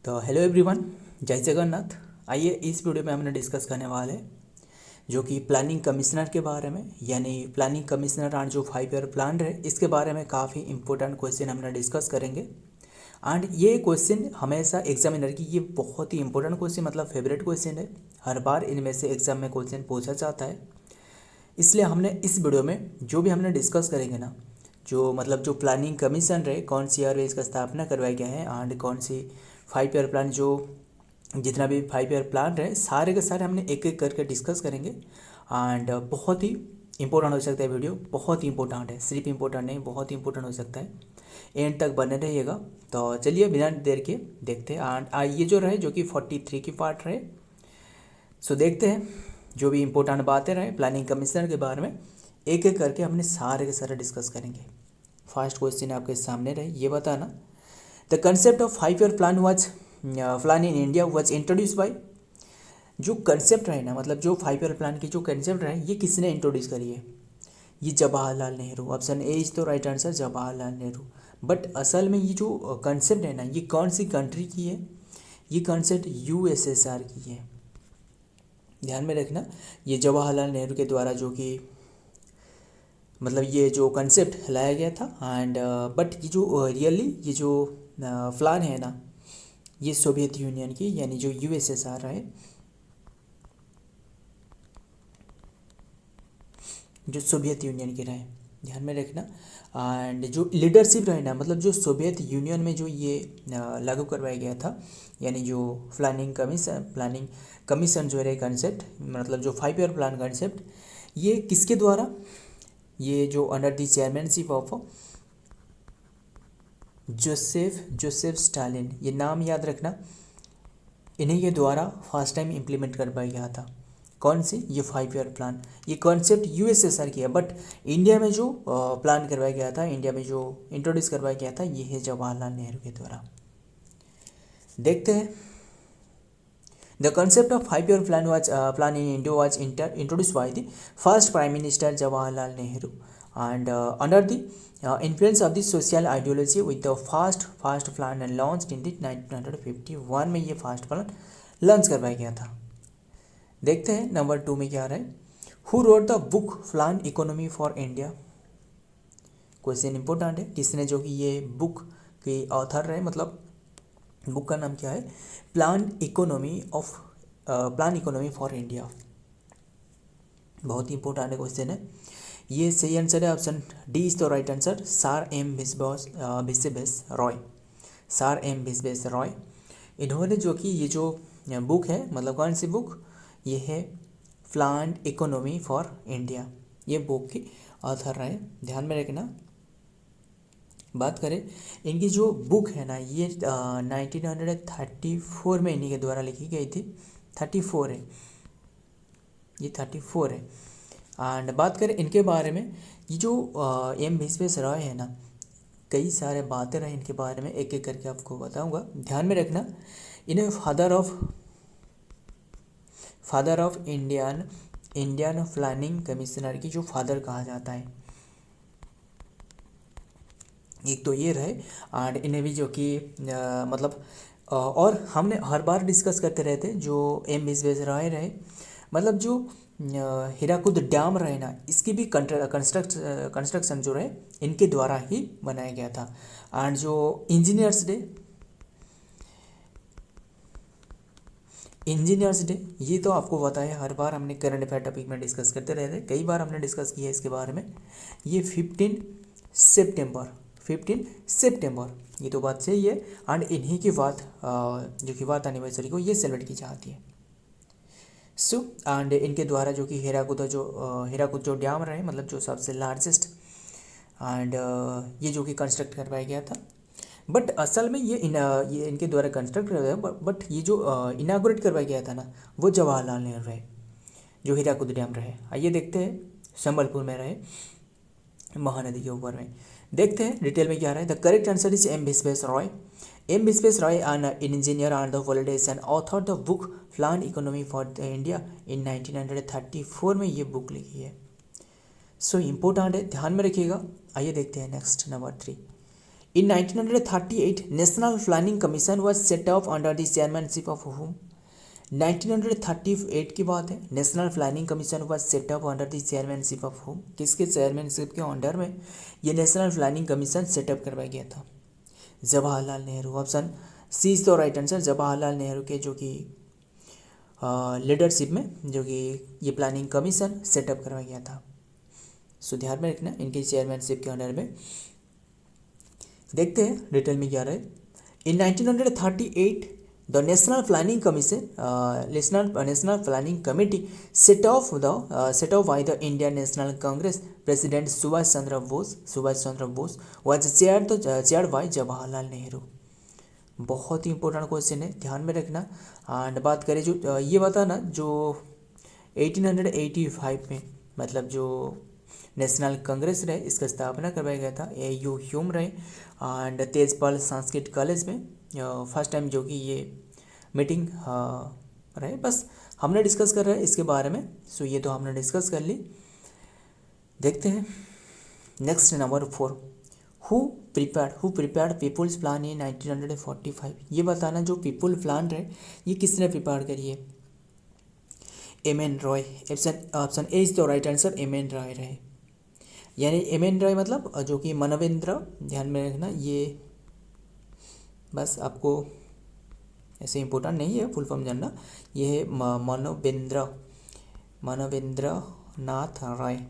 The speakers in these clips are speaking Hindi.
तो हेलो एवरीवन, जय जगन्नाथ। आइए इस वीडियो में हमने डिस्कस करने वाले जो कि प्लानिंग कमिश्नर के बारे में, यानी प्लानिंग कमिश्नर एंड जो 5 ईयर प्लान है इसके बारे में काफ़ी इंपॉर्टेंट क्वेश्चन हमने डिस्कस करेंगे। एंड ये क्वेश्चन हमेशा एग्जामिनर की ये बहुत ही इंपॉर्टेंट क्वेश्चन मतलब फेवरेट क्वेश्चन है। हर बार इनमें से एग्जाम में क्वेश्चन पूछा जाता है, इसलिए हमने इस वीडियो में जो भी हमने डिस्कस करेंगे ना, जो मतलब जो प्लानिंग कमीशन रहे कौन सी ईयर में इसका स्थापना करवाया गया है एंड कौन सी 5 ईयर प्लान, जो जितना भी 5 ईयर प्लान रहे सारे के सारे हमने एक एक करके डिस्कस करेंगे। एंड बहुत ही इंपॉर्टेंट हो सकता है वीडियो, बहुत ही इंपॉर्टेंट है, सिर्फ इंपॉर्टेंट नहीं बहुत ही इंपॉर्टेंट हो सकता है। एंड तक बने रहिएगा। तो चलिए बिना देर के देखते हैं। एंड ये जो रहे जो कि 43 की पार्ट रहे, सो देखते हैं जो भी इंपॉर्टेंट बातें रहे प्लानिंग कमिश्नर के बारे में एक एक करके हमने सारे के सारे डिस्कस करेंगे। फर्स्ट क्वेश्चन आपके सामने रहे, ये बताना the concept of 5 year plan was plan in India was introduce by. जो कंसेप्ट रहे ना, मतलब जो 5 ईयर प्लान की जो कंसेप्ट रहे ये किसने इंट्रोड्यूस करी है? ये Jawaharlal Nehru. Option A is तो right answer, Jawaharlal Nehru. But असल में ये जो कंसेप्ट है ना ये कौन सी कंट्री की है? ये कंसेप्ट यूएसएसआर की है, ध्यान में रखना। ये जवाहरलाल नेहरू के द्वारा जो कि मतलब ये जो कंसेप्ट लाया गया था। एंड बट ये जो रियली ये जो प्लान है ना ये सोवियत यूनियन की यानी जो यूएसएसआर है, जो सोवियत यूनियन की रहे, ध्यान में रखना। एंड जो लीडरशिप रहे ना, मतलब जो सोवियत यूनियन में जो ये लागू करवाया गया था, यानी जो प्लानिंग कमीशन जो रहे कंसेप्ट, मतलब जो 5 ईयर प्लान कंसेप्ट, ये किसके द्वारा? ये जो under the chairmanship of Joseph Stalin, ये नाम याद रखना, इन्हीं के द्वारा फर्स्ट टाइम इम्प्लीमेंट करवाया गया था। कौन सी? ये 5 ईयर प्लान। ये कॉन्सेप्ट यूएसएसआर की है, बट इंडिया में जो प्लान करवाया गया था, इंडिया में जो इंट्रोड्यूस करवाया गया था ये है जवाहरलाल नेहरू के द्वारा। देखते हैं। The concept of 5 year plan in India was introduced by the first Prime Minister Jawaharlal Nehru and under the influence of the social ideology with the first plan and launched in the 1951 में ये फर्स्ट प्लान लॉन्च करवाया गया था। देखते हैं नंबर 2 में क्या रहा है। Who wrote the book plan economy for India? Question important है, किसने जो कि ये बुक के ऑथर रहे, मतलब बुक का नाम क्या है? Plan economy for India. बहुत ही इंपॉर्टेंट क्वेश्चन है, ये सही आंसर है option D is the right answer, sir M Vishwesh Roy. Sir M Vishwesh Roy, इन्होंने जो कि ये जो बुक है, मतलब कौन सी बुक? ये है प्लान इकोनॉमी फॉर इंडिया, ये बुक की ऑथर रहे, ध्यान में रखना। बात करें इनकी जो बुक है ना ये 1934 में इन्हीं के द्वारा लिखी गई थी। 34 है, ये 34 है। एंड बात करें इनके बारे में, ये जो एम विश्वेश रॉय है ना, कई सारे बातें रहे इनके बारे में, एक एक करके आपको बताऊंगा, ध्यान में रखना। इन्हें father of Indian planning commissioner की जो फादर कहा जाता है, एक तो ये रहे। एंड इन्हें भी जो कि मतलब और हमने हर बार डिस्कस करते रहते जो एम विश्वेश्वरैया रहे, मतलब जो हीराकुद डैम रहे ना इसकी भी कंस्ट्रक्शन जो रहे इनके द्वारा ही बनाया गया था। एंड जो इंजीनियर्स डे ये तो आपको पता है, हर बार हमने करंट अफेयर टॉपिक में डिस्कस करते रहते, कई बार हमने डिस्कस किया है इसके बारे में। ये 15 सितंबर, ये तो बात सही है। एंड इन्हीं की बात जो कि बात एनिवर्सरी को ये सेलिब्रेट की जाती है। सो एंड इनके द्वारा जो कि हीराकुद जो डैम रहे, मतलब जो सबसे लार्जेस्ट, एंड ये जो कि कंस्ट्रक्ट करवाया गया था। बट असल में ये इनके द्वारा कंस्ट्रक्ट करवाया, बट ये जो इनागोरेट करवाया गया था ना वो जवाहरलाल नेहरू रहे, जो हीराकुद डैम रहे। आइए देखते हैं, संबलपुर में रहे, महानदी के ऊपर में। देखते हैं डिटेल में क्या रहा है। The correct answer is M Visvesvaraya. M Visvesvaraya an engineer and the politician author the book plan economy for India in 1934 में ये बुक लिखी है। सो इम्पोर्टेंट है, ध्यान में रखिएगा। आइए देखते हैं next number 3। In 1938 national planning commission was set up under the chairmanship of हुम। 1938 की बात है, national planning commission was set up under the chairmanship of हुम। किसके चेयरमैनशिप के अंडर में ये नेशनल प्लानिंग कमीशन सेटअप करवाया गया था? Jawaharlal Nehru. Option C is the right answer, Jawaharlal Nehru के जो कि लीडरशिप में जो कि ये प्लानिंग कमीशन सेटअप करवाया गया था। सो ध्यान में रखना इनके चेयरमैनशिप के अंडर में। देखते हैं डिटेल में क्या रहे। इन 1938 the national planning commission national planning committee set of by the Indian national Congress president Subhash Chandra Bose was chaired by Jawaharlal Nehru. बहुत ही इंपॉर्टेंट क्वेश्चन है, ध्यान में रखना। एंड बात करें जो ये बताना जो 1885 में मतलब जो नेशनल कांग्रेस रहे इसका स्थापना करवाया गया था AU ह्यूम रहे एंड तेजपाल संस्कृत कॉलेज में फर्स्ट टाइम जो कि ये मीटिंग रहे। बस हमने डिस्कस कर रहे हैं इसके बारे में। सो ये तो हमने डिस्कस कर ली। देखते हैं next number 4, who prepared people's plan in 1945। ये बताना जो पीपुल प्लान रहे ये किसने प्रिपेयर करी है? MN Roy. Option A is the right answer, MN Roy रहे। यानी MN रॉय मतलब जो कि मानवेंद्र, ध्यान में रखना ये बस आपको ऐसे इम्पोर्टेंट नहीं है, फुल फॉर्म जानना। ये है मानवेंद्र नाथ राय,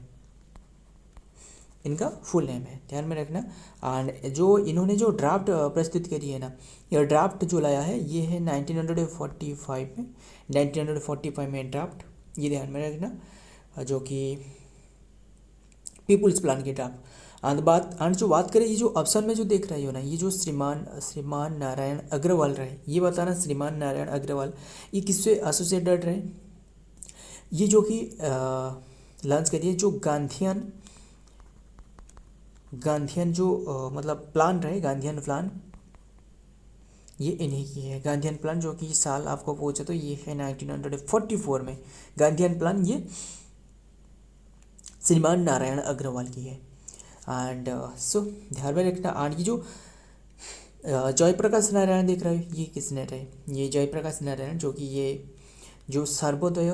इनका फुल नेम है, ध्यान में रखना। एंड जो इन्होंने जो ड्राफ्ट प्रस्तुत करी है ना, यह ड्राफ्ट जो लाया है ये है 1945 में ड्राफ्ट, ये ध्यान में रखना, जो कि पीपुल्स प्लान की ड्राफ्ट। एंड जो बात करें ये जो ऑप्शन में जो देख रहे हो ना, ये जो श्रीमान नारायण अग्रवाल रहे, ये बताना श्रीमान नारायण अग्रवाल ये किससे एसोसिएटेड रहे? ये जो कि लॉन्च करिए जो गांधीयन जो मतलब प्लान रहे, गांधीयन प्लान ये इन्हीं की है। गांधीयन प्लान जो कि साल आपको पूछे तो ये है 1944 में गांधीयन प्लान ये श्रीमान नारायण अग्रवाल की है। एंड सो ध्यान में रखना। एंड ये जो जयप्रकाश नारायण देख रहे हो ये किसने रहे? ये जयप्रकाश नारायण जो कि ये जो सर्वोदय,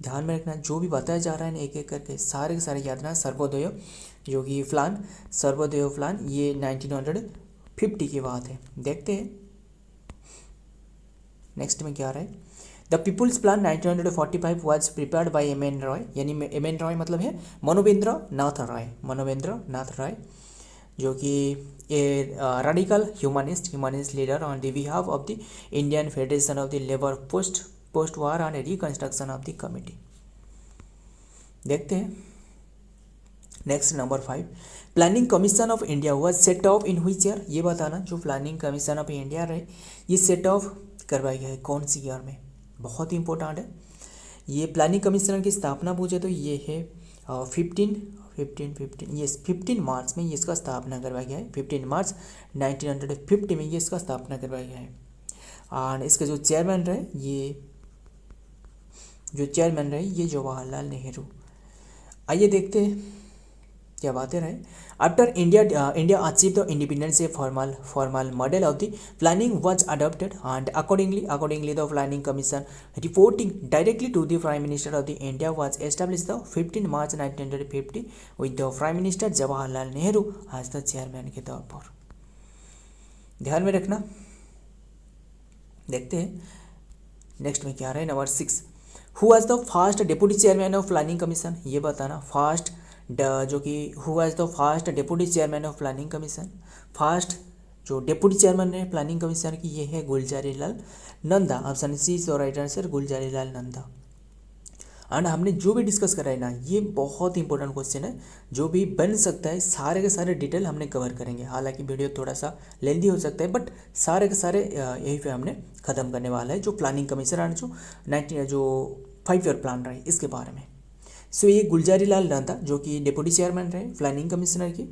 ध्यान में रखना जो भी बताया जा रहा है एक एक करके सारे के सारे याद रखना। सर्वोदय जो कि सर्वोदय प्लान ये 1950 की बात है। देखते हैं नेक्स्ट में क्या रहा है। The people's plan 1945 was prepared by MN Roy, यानी MN रॉय मतलब है मनोवेंद्र नाथ राय, जो कि a radical humanist leader on the behalf of the Indian federation of the labour post war and reconstruction of the committee. देखते हैं next number 5, planning commission of India was set of in which year. ये बताना जो प्लानिंग कमीशन ऑफ इंडिया रहे ये सेट ऑफ करवाया गया है कौन सी ईयर में? बहुत ही इंपॉर्टेंट है। ये प्लानिंग कमीशन की स्थापना पूछे तो ये है 15 मार्च में ये इसका स्थापना करवाया गया है। 15 मार्च 1950 में ये इसका स्थापना करवाया गया है। और इसके जो चेयरमैन रहे ये जवाहरलाल नेहरू। आइए देखते हैं क्या बातें रहे। After India achieve the independence a formal model of the planning was adopted and accordingly the planning commission reporting directly to the prime minister of the India was established the 15 March 1950 with the prime minister Jawaharlal Nehru as the chairman के तौर पर। ध्यान में रखना। देखते हैं नेक्स्ट में क्या रहे। Number 6, who was the first deputy chairman of planning commission. ये बताना फर्स्ट जो कि who was the first deputy chairman of planning commission. First जो डिप्टी चेयरमैन है प्लानिंग कमीशन की ये है Gulzarilal Nanda. Option C is the right answer, Gulzarilal Nanda. And हमने जो भी डिस्कस करा है ना ये बहुत इंपॉर्टेंट क्वेश्चन है, जो भी बन सकता है सारे के सारे डिटेल हमने कवर करेंगे। हालांकि वीडियो थोड़ा सा लेंदी हो सकता है बट सारे के सारे यहीं पे हमने ख़त्म करने वाला है जो प्लानिंग कमीशन एंड जो 5 ईयर प्लान रहे इसके बारे में। सो ये गुलजारीलाल नंदा जो कि डिप्टी चेयरमैन रहे प्लानिंग कमिश्नर की।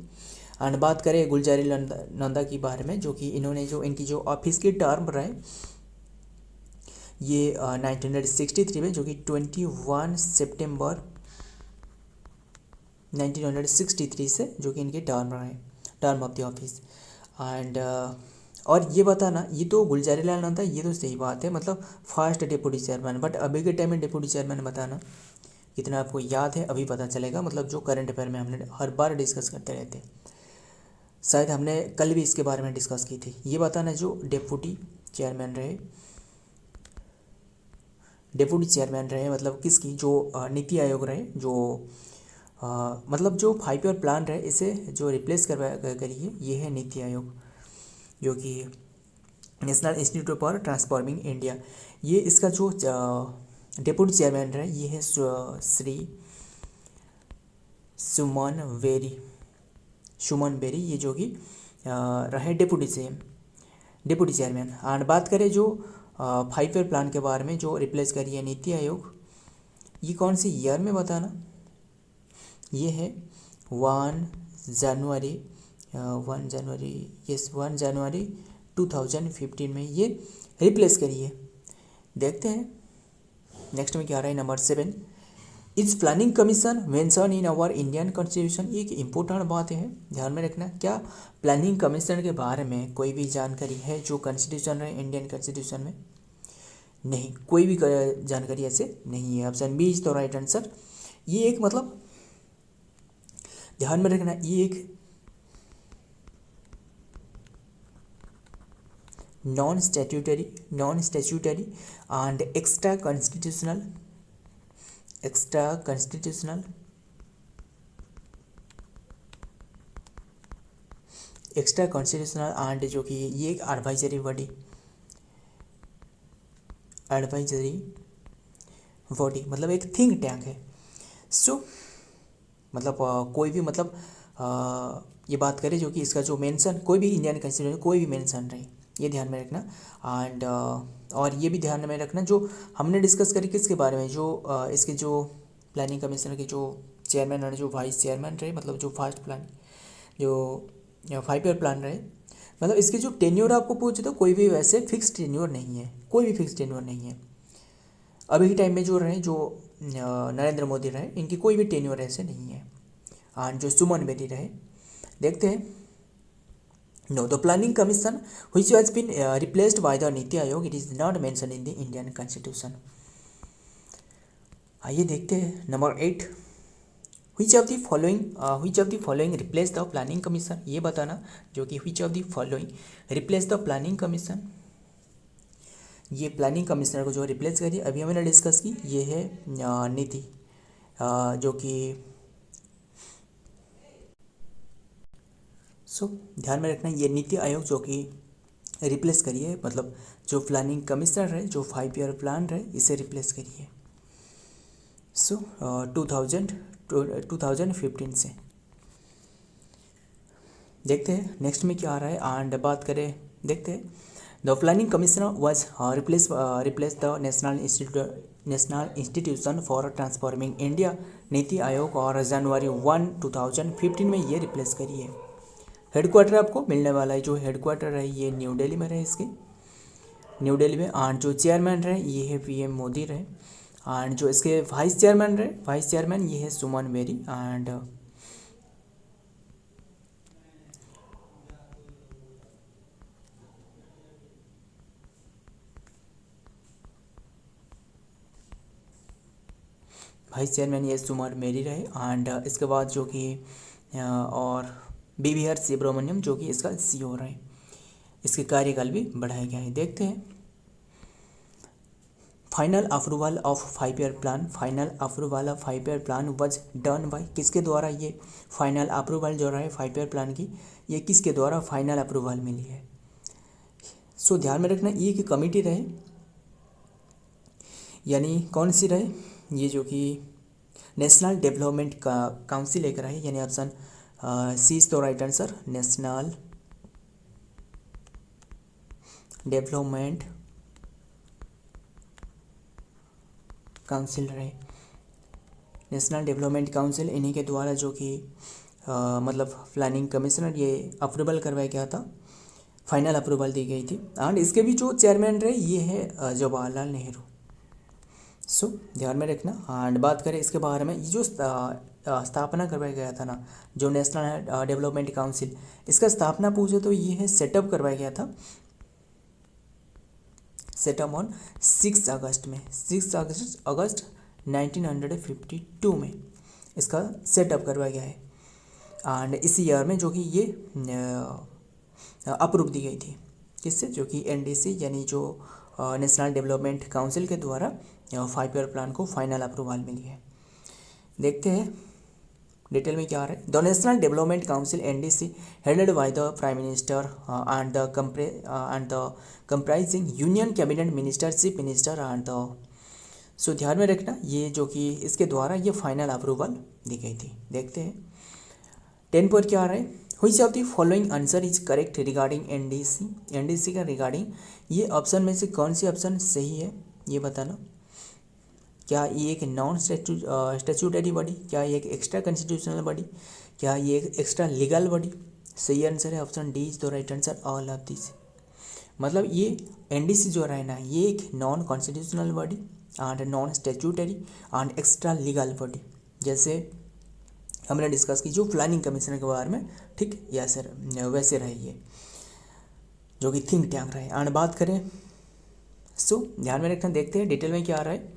एंड बात करें गुलजारीलाल नंदा के बारे में जो कि इन्होंने जो इनकी जो ऑफिस की टर्म रहे ये 1963 में जो कि 21 सितंबर 1963 से, जो कि इनकी टर्म रहे, term of the office. And और ये बताना, ये तो गुलजारीलाल नंदा, ये तो सही बात है, मतलब फर्स्ट डिप्टी चेयरमैन, बट अभी के टाइम में डिप्टी चेयरमैन बताना कितना आपको याद है, अभी पता चलेगा, मतलब जो करंट अफेयर में हमने हर बार डिस्कस करते रहते हैं, शायद हमने कल भी इसके बारे में डिस्कस की थी। ये बताना जो डिप्टी चेयरमैन रहे, डिप्टी चेयरमैन रहे मतलब किसकी, जो नीति आयोग रहे, जो मतलब जो 5 ईयर प्लान रहे, इसे जो रिप्लेस करिए, ये है नीति आयोग, जो कि national institute for transforming India. ये इसका जो डिप्टी चेयरमैन रहे, ये है श्री सुमन बेरी, ये जो कि रहे डिप्टी चेयरमैन। और बात करें जो 5 ईयर प्लान के बारे में, जो रिप्लेस करी है नीति आयोग, ये कौन सी ईयर में बताना, ये है 1 जनवरी 2015 में ये रिप्लेस करी है। देखते हैं नेक्स्ट में क्या आ रहा है। Number 7, is planning commission mention in our Indian constitution. एक इम्पोर्टेंट बात है, ध्यान में रखना, क्या प्लानिंग कमीशन के बारे में कोई भी जानकारी है जो कॉन्स्टिट्यूशन है, इंडियन कॉन्स्टिट्यूशन में? नहीं, कोई भी जानकारी ऐसे नहीं है। Option B is the right answer. ये एक मतलब ध्यान में रखना, ये एक non statutory and extra constitutional and जो कि ये एक एडवाइजरी बॉडी मतलब एक थिंक टैंक है। सो मतलब कोई भी मतलब ये बात करें जो कि इसका जो मेंशन कोई भी इंडियन कॉन्स्टिट्यूशन कोई भी मेंशन रहे, ये ध्यान में रखना। एंड और ये भी ध्यान में रखना जो हमने डिस्कस करी किसके बारे में, जो इसके जो प्लानिंग कमीशन के जो चेयरमैन और जो वाइस चेयरमैन रहे, मतलब जो फर्स्ट प्लान जो 5 ईयर प्लान रहे, मतलब इसके जो टेन्योर आपको पूछे तो कोई भी वैसे फिक्स टेन्योर नहीं है, कोई भी फिक्स टेन्योर नहीं है। अभी के टाइम में जो रहे, जो नरेंद्र मोदी रहे, इनकी कोई भी टेन्योर ऐसे नहीं है। और जो सुमन बेरी रहे, देखते हैं। No, the planning commission which has been replaced by the NITI Aayog, it is not mention in the Indian constitution. आइए देखते हैं। Number 8, which of the following replace the planning commission. ये बताना जो कि which of the following replace the planning commission, ये प्लानिंग कमिश्नर को जो रिप्लेस करी अभी हमने डिस्कस की, ये है नीति जो कि ध्यान में रखना, ये नीति आयोग जो कि रिप्लेस करी है, मतलब जो प्लानिंग कमिश्नर है, जो 5 ईयर प्लान रहे, इसे रिप्लेस करी है 2015 से। देखते हैं नेक्स्ट में क्या आ रहा है। एंड बात करें, देखते हैं। The planning commissioner was replace the national institution for transforming India, NITI Aayog, और जनवरी 1, 2015 में ये रिप्लेस करी है। हेडक्वार्टर आपको मिलने वाला है, जो हेडक्वार्टर है ये न्यू दिल्ली में रहे, इसके न्यू दिल्ली में। एंड जो चेयरमैन रहे ये है PM मोदी रहे। एंड जो इसके वाइस चेयरमैन ये है सुमन बेरी। एंड वाइस चेयरमैन ये सुमन बेरी रहे। एंड इसके बाद जो कि और BVR सुब्रमण्यम जो कि इसका CEO रहे, इसके कार्यकाल भी बढ़ाया गया है। देखते हैं। Final approval of 5 year plan, final approval of 5 year plan was done by, किसके द्वारा ये फाइनल अप्रूवल जो रहा है 5 ईयर प्लान की, ये किसके द्वारा फाइनल अप्रूवल मिली है? सो ध्यान में रखना, ये की कमेटी रहे, यानी कौन सी रहे, ये जो कि नेशनल डेवलपमेंट काउंसिल लेकर आई, यानी option C is the right answer. National development council रहे, नेशनल डेवलपमेंट काउंसिल, इन्हीं के द्वारा जो कि मतलब प्लानिंग कमिश्नर ये अप्रूवल करवाया गया था, फाइनल अप्रूवल दी गई थी। एंड इसके भी जो चेयरमैन रहे ये है जवाहरलाल नेहरू। सो ध्यान में रखना। एंड बात करें इसके बारे में, ये जो स्थापना करवाया गया था ना, जो नेशनल डेवलपमेंट काउंसिल, इसका स्थापना पूछे तो ये है सेटअप करवाया गया था, सेटअप ऑन 6 अगस्त में, 6 अगस्त 1952 में इसका सेटअप करवाया गया है। एंड इस ईयर में जो कि ये अप्रूव दी गई थी, किससे, जो कि एनडीसी यानी जो नेशनल डेवलपमेंट काउंसिल के द्वारा 5 ईयर प्लान को फाइनल अप्रूवल मिली है। देखते हैं डिटेल में क्या आ रहा है। The national development council NDC headed by the prime minister and the comprising union cabinet minister, chief minister and the, so ध्यान में रखना ये जो कि इसके द्वारा ये फाइनल अप्रूवल दी गई थी। देखते हैं 10 पर क्या आ रहा है। Which of the following answer is correct regarding NDC, NDC का रिगार्डिंग ये ऑप्शन में से कौन सी ऑप्शन सही है ये बताना। क्या ये एक नॉन स्टैट्यूटरी बॉडी, क्या ये एक एक्स्ट्रा कॉन्स्टिट्यूशनल बॉडी, क्या ये एक एक्स्ट्रा लीगल बॉडी। सही आंसर है option D is the right answer, all of this. मतलब ये एनडीसी जो रहा है ना, ये एक non constitutional body and non statutory and extra legal body, जैसे हमने डिस्कस की जो प्लानिंग कमीशन के बारे में, ठीक या सर वैसे रही है जो कि थिंक टैंक रहे। एंड बात करें सो ध्यान में रखना, देखते हैं डिटेल में क्या आ रहा है,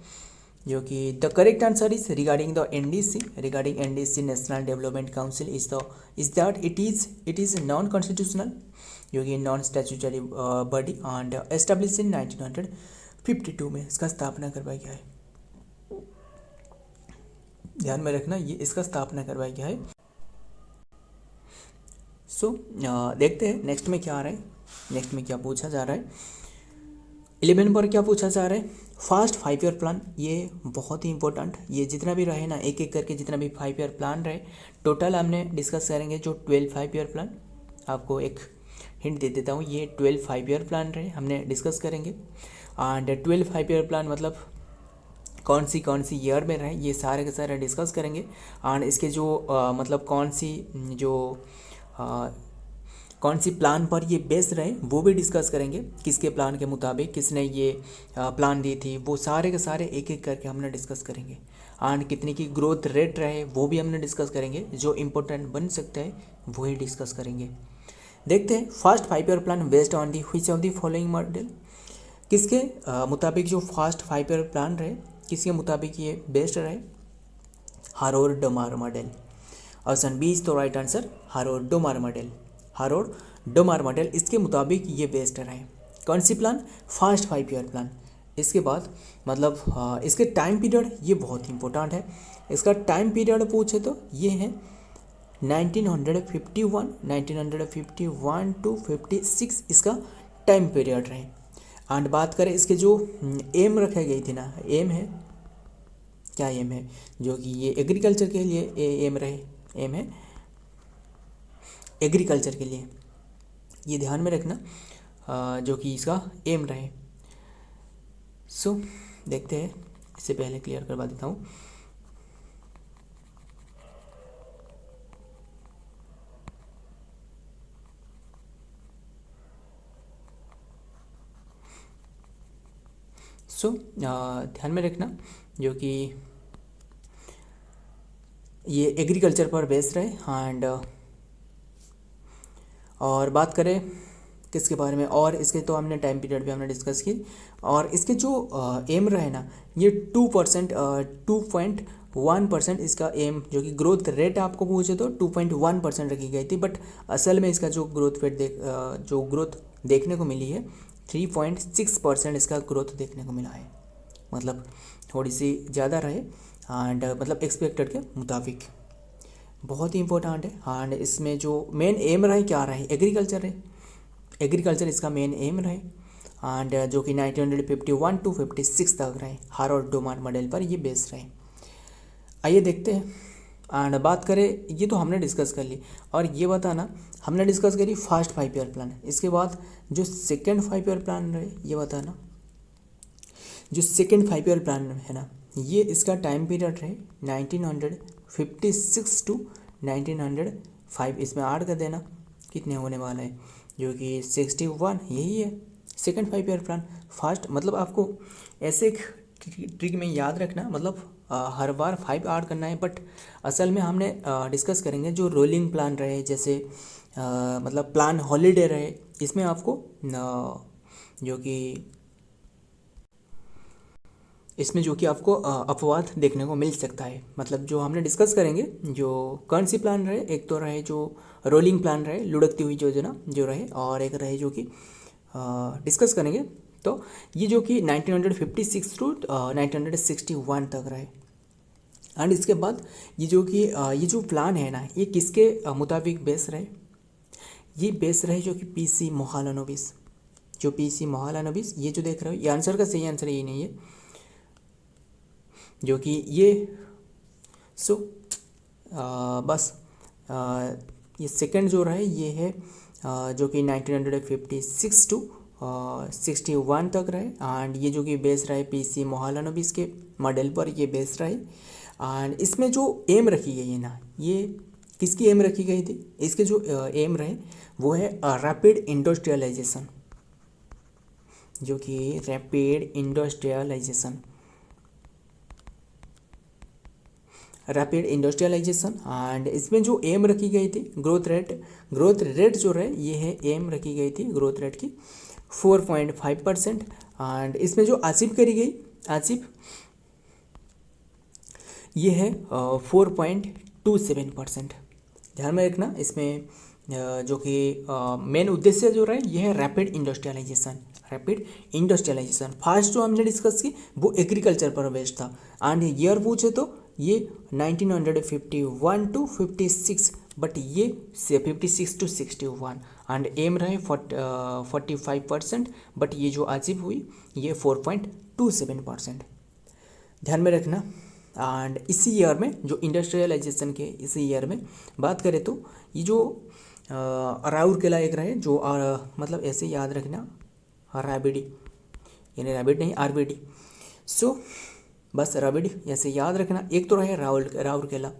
जो कि the correct answer is regarding the NDC, regarding NDC national development council is that it is non constitutional, जो कि non statutory body and establish in 1952 में इसका स्थापना करवाया गया है। ध्यान में रखना ये इसका स्थापना करवाया गया है। सो देखते हैं नेक्स्ट में क्या आ रहा है, नेक्स्ट में क्या पूछा जा रहा है। 11 पर क्या पूछा जा रहा है, फास्ट 5 ईयर प्लान, ये बहुत ही इंपॉर्टेंट, ये जितना भी रहे ना एक एक करके जितना भी 5 ईयर प्लान रहे टोटल हमने डिस्कस करेंगे। जो 12 5 ईयर प्लान, आपको एक हिंट दे देता हूँ, ये 12 5 ईयर प्लान रहे हमने डिस्कस करेंगे। एंड 12 5 ईयर प्लान मतलब कौन सी ईयर में रहे ये सारे के सारे डिस्कस करेंगे। एंड इसके जो मतलब कौन सी प्लान पर ये बेस्ड रहे वो भी डिस्कस करेंगे, किसके प्लान के मुताबिक किसने ये प्लान दी थी, वो सारे के सारे एक एक करके हमने डिस्कस करेंगे। एंड कितने की ग्रोथ रेट रहे वो भी हमने डिस्कस करेंगे, जो इम्पोर्टेंट बन सकता है वही डिस्कस करेंगे। देखते हैं fast 5 year plan based on the which of the following model, किसके मुताबिक जो फास्ट 5 ईयर प्लान रहे किसके मुताबिक ये बेस्ट रहे, Harrod Domar model. Option B is the right answer, Harrod Domar model, Harrod Domar model इसके मुताबिक ये बेस्ट रहे। कौन सी प्लान, फास्ट 5 ईयर प्लान। इसके बाद मतलब इसके टाइम पीरियड ये बहुत इंपॉर्टेंट है, इसका टाइम पीरियड पूछे तो ये है 1951 टू 56 इसका टाइम पीरियड रहे। एंड बात करें इसके जो एम रखी गई थी ना, एम है क्या, एम है जो कि ये एग्रीकल्चर के लिए एम रहे, एम है एग्रीकल्चर के लिए, ये ध्यान में रखना जो कि इसका एम रहे। सो देखते हैं, इससे पहले क्लियर करवा देता हूँ। सो ध्यान में रखना जो कि ये एग्रीकल्चर पर बेस्ड रहे। एंड और बात करें किसके बारे में, और इसके तो हमने टाइम पीरियड भी हमने डिस्कस की, और इसके जो एम रहे ना ये 2.1% इसका एम, जो कि ग्रोथ रेट आपको पूछे तो 2.1% रखी गई थी, बट असल में इसका जो ग्रोथ रेट जो ग्रोथ देखने को मिली है 3.6% इसका ग्रोथ देखने को मिला है, मतलब थोड़ी सी ज़्यादा रहे एंड मतलब एक्सपेक्टेड के मुताबिक, बहुत ही इंपॉर्टेंट है। एंड इसमें जो मेन एम रहे क्या रहे, एग्रीकल्चर है, एग्रीकल्चर इसका मेन एम रहे। एंड जो कि 1951 टू 56 तक रहे, हारोल्ड डोमार मॉडल पर ये बेस्ड रहे। आइए देखते हैं। एंड बात करें, ये तो हमने डिस्कस कर ली, और ये बताना हमने डिस्कस करी फास्ट 5 ईयर प्लान। इसके बाद जो सेकेंड 5 ईयर प्लान रहे ये बताना, जो सेकेंड 5 ईयर प्लान है ना ये इसका टाइम पीरियड रहे 1956 टू 1905, इसमें ऐड कर देना कितने होने वाला है, जो कि 61 यही है सेकेंड 5 ईयर प्लान। फास्ट मतलब आपको ऐसे एक ट्रिक में याद रखना, मतलब हर बार 5 ऐड करना है, बट असल में हमने डिस्कस करेंगे जो रोलिंग प्लान रहे, जैसे मतलब प्लान हॉलीडे रहे, इसमें आपको जो कि आपको अपवाद देखने को मिल सकता है। मतलब जो हमने डिस्कस करेंगे जो कौन सी प्लान रहे, एक तो रहे जो रोलिंग प्लान रहे, लुढ़कती हुई योजना जो रहे, और एक रहे जो कि डिस्कस करेंगे तो ये जो कि 1956 टू 1961 तक रहे। एंड इसके बाद ये जो प्लान है ना, ये किसके मुताबिक बेस रहे, ये बेस रहे जो कि पीसी मोहालानोबिस, जो पीसी मोहालानोबिस, ये जो देख रहे हो, ये आंसर का सही आंसर ये नहीं है, जो कि ये बस ये सेकंड जो रहे ये है जो कि 1956 टू 61 तक रहे। एंड ये जो कि बेस रहे पीसी मोहालानोबिस के मॉडल पर ये बेस रहे। एंड इसमें जो एम रखी गई है ना, ये किसकी एम रखी गई थी, इसके जो एम रहे वो है रैपिड इंडस्ट्रियलाइजेशन, जो कि रैपिड इंडस्ट्रियलाइजेशन एंड इसमें जो एम रखी गई थी ग्रोथ रेट जो रहे ये है एम रखी गई थी ग्रोथ रेट की 4.5%। एंड इसमें जो अचीव करी गई ये है 4.27%। ध्यान में रखना, इसमें जो कि मेन उद्देश्य जो रहे ये है रैपिड इंडस्ट्रियलाइजेशन। फर्स्ट जो हमने डिस्कस की वो एग्रीकल्चर पर बेस्ड था। एंड ईयर पूछे तो ये 1951 टू 56, बट ये 56 टू 61। एंड एम रहे 45%, बट ये जो अचीव हुई ये 4.27%। ध्यान में रखना। एंड इसी ईयर में जो इंडस्ट्रियलाइजेशन के इसी ईयर में बात करें तो ये जो राउरकेला एक रहे जो मतलब ऐसे याद रखना, रैबिडी, यानी रैबिड नहीं आरबीडी, सो बस रैबिड ऐसे याद रखना। एक तो रहे राउरकेला,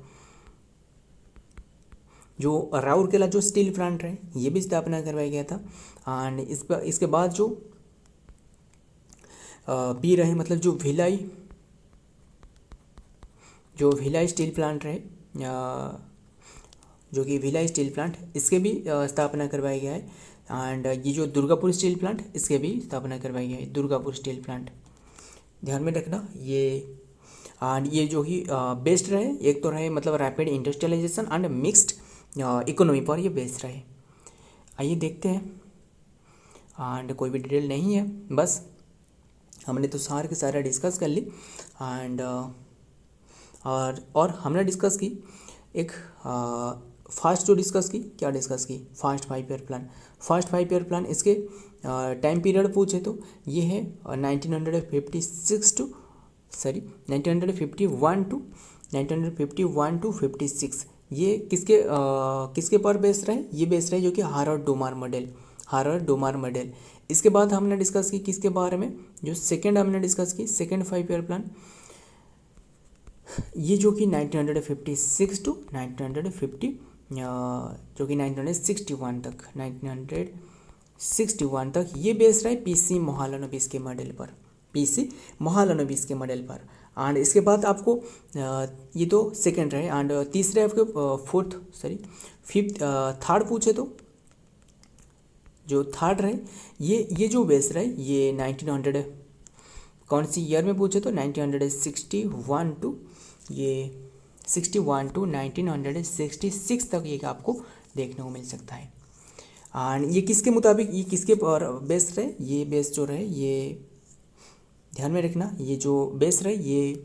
जो राउरकेला जो स्टील प्लांट रहे ये भी स्थापना करवाया गया था। एंड इसके बाद जो बी रहे मतलब जो भिलाई स्टील प्लांट रहे, जो कि भिलाई स्टील प्लांट, इसके भी स्थापना करवाया गया है। एंड ये जो दुर्गापुर स्टील प्लांट, इसके भी स्थापना करवाई गई है, दुर्गापुर स्टील प्लांट। ध्यान में रखना ये। एंड ये जो ही बेस्ड रहे, एक तो रहे मतलब rapid industrialisation and mixed economy पर ये बेस्ड रहे। आइए देखते हैं। एंड कोई भी डिटेल नहीं है, बस हमने तो सारे के सारे डिस्कस कर ली। एंड और हमने डिस्कस की एक फास्ट जो डिस्कस की, क्या डिस्कस की, फास्ट 5 ईयर प्लान। इसके टाइम पीरियड पूछे तो ये है 1951 टू 56। ये किसके पर बेस रहे, ये बेस रहे जो कि हार्वर्ड डोमार मॉडल। इसके बाद हमने डिस्कस की किसके बारे में, जो सेकंड हमने डिस्कस की सेकंड 5 ईयर प्लान, ये जो कि 1956 टू 1950 जो कि 1961 तक ये बेस रहा है पीसी मोहालानोबिस के मॉडल पर। एंड इसके बाद आपको ये तो सेकंड रहे। एंड तीसरे आपके थर्ड पूछे तो जो थर्ड रहे ये जो बेस रहे ये 1900 कौन सी ईयर में पूछे तो 1961 टू 1966 तक ये आपको देखने को मिल सकता है। एंड ये किसके मुताबिक, ये किसके पर बेस रहे, ये बेस जो रहे ये ध्यान में रखना, ये जो बेस रहे ये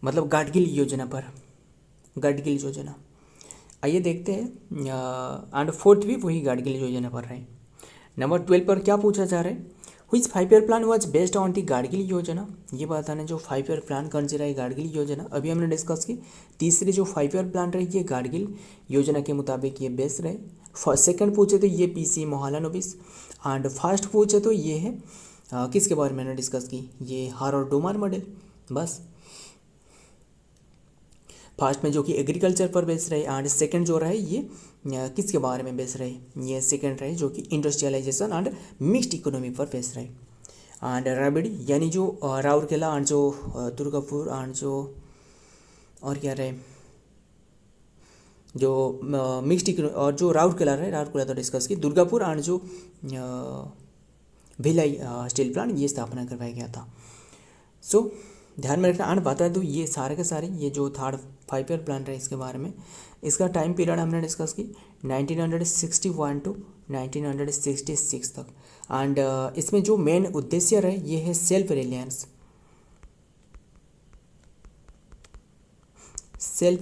मतलब गाडगिल योजना। आइए देखते हैं। एंड फोर्थ भी वही गाडगिल योजना पर रहे। नंबर 12 पर क्या पूछा जा रहा है, which 5 year plan was based on the Gadgil योजना। ये बताना जो 5 ईयर प्लान कौन सी रही, गाडगिल योजना। अभी हमने डिस्कस की तीसरी जो 5 ईयर प्लान रही ये गाडगिल योजना के मुताबिक ये बेस्ड रहे। सेकंड पूछे तो ये पीसी मोहालानोबिस। एंड फर्स्ट पूछे तो ये है किसके बारे में मैंने डिस्कस की, ये हार्वर्ड डोमार मॉडल। बस फर्स्ट में जो कि एग्रीकल्चर पर बेस रहे। एंड सेकंड जो रहे ये किसके बारे में बेस रहे, ये सेकंड रहे जो कि इंडस्ट्रियलाइजेशन एंड मिक्स्ड इकोनॉमी पर बेस रहे। एंड राबड़ी यानी जो राउरकेला एंड जो दुर्गापुर एंड जो और क्या रहे जो मिक्स्ड और जो राउरकेला रहे, राउरकेला तो डिस्कस की, दुर्गापुर एंड जो भिलाई स्टील प्लांट ये स्थापना करवाया गया था। सो ध्यान में रखना। एंड बता दूँ ये सारे के सारे ये जो थर्ड 5 ईयर प्लान रहे इसके बारे में, इसका टाइम पीरियड हमने डिस्कस की 1961 टू 1966 तक। एंड इसमें जो मेन उद्देश्य रहे ये है सेल्फ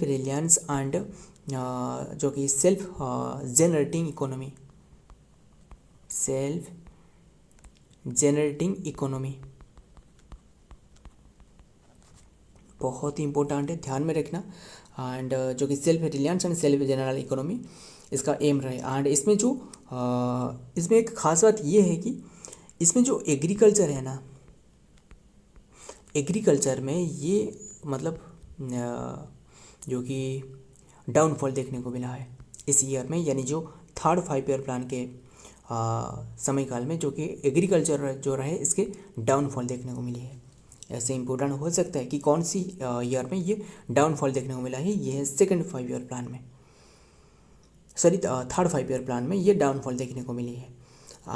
रिलायंस एंड जो कि सेल्फ जनरेटिंग इकोनॉमी बहुत ही इंपॉर्टेंट है, ध्यान में रखना। एंड जो कि self reliance and self general economy इसका एम रहे। एंड इसमें जो इसमें एक खास बात ये है कि इसमें जो एग्रीकल्चर है ना, एग्रीकल्चर में ये मतलब जो कि डाउनफॉल देखने को मिला है इस ईयर में, यानी जो थर्ड 5 ईयर प्लान के समय काल में जो कि एग्रीकल्चर जो रहे इसके डाउनफॉल देखने को मिली है। ऐसे इंपॉर्टेंट हो सकता है कि कौन सी ईयर में ये डाउनफॉल देखने को मिला है, ये है सेकंड 5 ईयर प्लान में, सॉरी थर्ड 5 ईयर प्लान में ये डाउनफॉल देखने को मिली है।